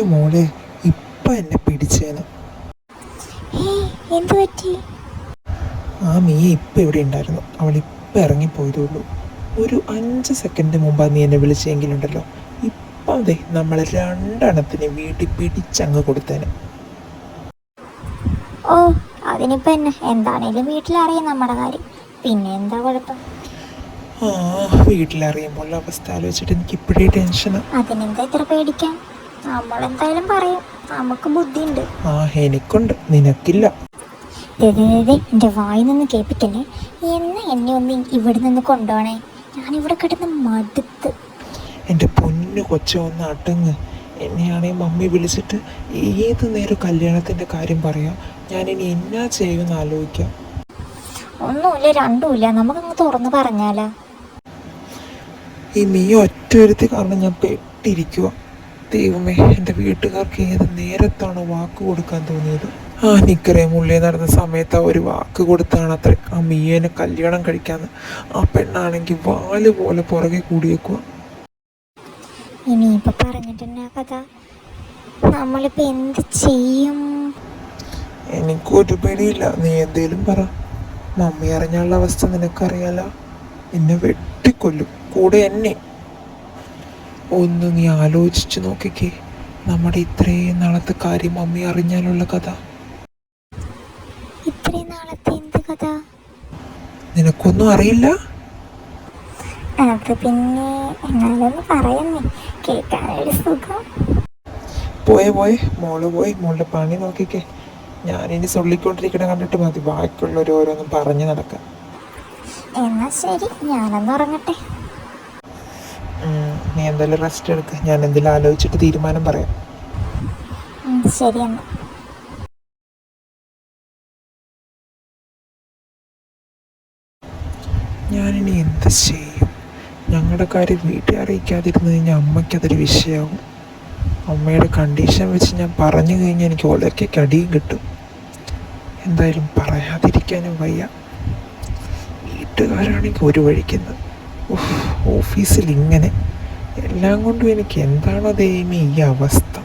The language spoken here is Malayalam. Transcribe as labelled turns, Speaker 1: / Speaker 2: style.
Speaker 1: പൊന്നു മോളെ, ഇപ്പം എന്നെ പിടിച്ചേന്.
Speaker 2: എന്തു പറ്റി?
Speaker 1: ആ മിയ ഇപ്പം ഇവിടെ ഉണ്ടായിരുന്നു. അവൾ ഇപ്പം ഇറങ്ങിപ്പോയതുള്ളൂ. ഒരു 5 സെക്കൻഡ് മുമ്പാണ് നീ എന്നെ വിളിച്ചെങ്കിലുണ്ടല്ലോ, ഇപ്പം അതെ നമ്മൾ രണ്ടെണ്ണത്തിന് വീട്ടിൽ പിടിച്ചങ്ങ് കൊടുത്തേനെ.
Speaker 2: ഓ, അതിനിപ്പോൾ എന്നെ എന്താണേലും വീട്ടിലറിയാം നമ്മുടെ കാര്യം, പിന്നെ എന്താ കുഴപ്പം?
Speaker 1: ആ, വീട്ടിലറിയുമ്പോൾ അവസ്ഥ ആലോചിച്ചിട്ട് എനിക്ക് ഇപ്പോഴേ ടെൻഷനാണ്.
Speaker 2: അതിനെന്താ ഇത്ര പേടിക്കാൻ? നമ്മളെന്തായാലും പറയും, നമുക്ക് ബുദ്ധിയുണ്ട്.
Speaker 1: ആ, എനിക്കുണ്ട്, നിനക്കില്ല.
Speaker 2: എൻ്റെ വായിൽ നിന്ന് കേൾപ്പിക്കല്ലേ. എന്നെ ഒന്ന് ഇവിടെ നിന്ന് കൊണ്ടുപോകണേ, ഞാനിവിടെ കിടന്ന് മടുത്ത്.
Speaker 1: എൻ്റെ പൊന്നു കൊച്ച ഒന്ന് അടങ്ങ്. എന്നെയാണെങ്കിൽ മമ്മി വിളിച്ചിട്ട് ഏത് നേരം കല്യാണത്തിൻ്റെ കാര്യം പറയാം. ഞാനിനി എന്നാ ചെയ്യുമെന്ന് ആലോചിക്കാം.
Speaker 2: ഒന്നുമില്ല രണ്ടുമില്ല, നമുക്കങ്ങ് തുറന്ന് പറഞ്ഞാലോ?
Speaker 1: ഈ നീ ഒറ്റ ഒരുത്തി കാരണം ഞാൻ പെട്ടിരിക്കുക. ദൈവമേ, എൻ്റെ വീട്ടുകാർക്ക് ഏത് നേരത്താണ് വാക്ക് കൊടുക്കാൻ തോന്നിയത്? ആ നിക്കറേം ഉള്ളി നടന്ന സമയത്ത് ഒരു വാക്ക് കൊടുത്താണ് അത്ര ആ മീയനെ കല്യാണം കഴിക്കാന്ന്. ആ പെണ്ണാണെങ്കിൽ വാല് പോലെ പുറകെ കൂടിയേക്കുക.
Speaker 2: ഇനിയിപ്പോൾ പറഞ്ഞിട്ടെന്നാ കഥ? നമ്മളിപ്പോൾ എന്ത് ചെയ്യും?
Speaker 1: എനിക്കൊരു പേടിയില്ല, നീ എന്തേലും പറ. മമ്മി അറിഞ്ഞാലുള്ള അവസ്ഥ നിനക്കറിയാലോ, എന്നെ വെട്ടിക്കൊല്ലും, കൂടെ എന്നെ. ഒന്ന് നീ ആലോചിച്ച് നോക്കിക്കേ, നമ്മുടെ ഇത്രയും നാളത്തെ കാര്യം മമ്മി അറിഞ്ഞാലുള്ള കഥ.
Speaker 2: ഇത്രയും നാളത്തെ എന്ത് കഥ?
Speaker 1: നിനക്കൊന്നും അറിയില്ല?
Speaker 2: അത് പിന്നെ എന്നാലൊന്ന് പറയുന്നേ, കേൾക്കാനൊരു സുഖം.
Speaker 1: പോയെ മോള് പോയി മോളുടെ പണി നോക്കിക്കേ. ഞാനിനി ചൊല്ലിക്കൊണ്ടിരിക്കണ കണ്ടിട്ട് മതി ബാക്കിയുള്ളവർ ഓരോന്നും പറഞ്ഞു നടക്കാം.
Speaker 2: എന്നാ ശരി, ഞാനൊന്ന് ഉറങ്ങട്ടെ.
Speaker 1: നീ എന്തായാലും റെസ്റ്റ് എടുക്കുക, ഞാൻ എന്തെങ്കിലും ആലോചിച്ചിട്ട് തീരുമാനം പറയാം.
Speaker 2: ശരി എന്നാ.
Speaker 1: ഞാനിനി എന്ത് ചെയ്യും? ഞങ്ങളുടെ കാര്യം വീട്ടിൽ അറിയിക്കാതിരുന്ന് കഴിഞ്ഞാൽ അമ്മയ്ക്കതൊരു വിഷയമാകും. അമ്മയുടെ കണ്ടീഷൻ വെച്ച് ഞാൻ പറഞ്ഞു കഴിഞ്ഞാൽ എനിക്ക് ഒലയ്ക്കൊക്കെ അടിയും കിട്ടും. എന്തായാലും പറയാതിരിക്കാനും വയ്യ. വീട്ടുകാരാണെങ്കിൽ ഒരു വഴിക്കുന്നത്, ഓഫീസിൽ ഇങ്ങനെ എല്ലാം കൊണ്ടും എനിക്ക് എന്താണോ ദൈവമേ ഈ അവസ്ഥ.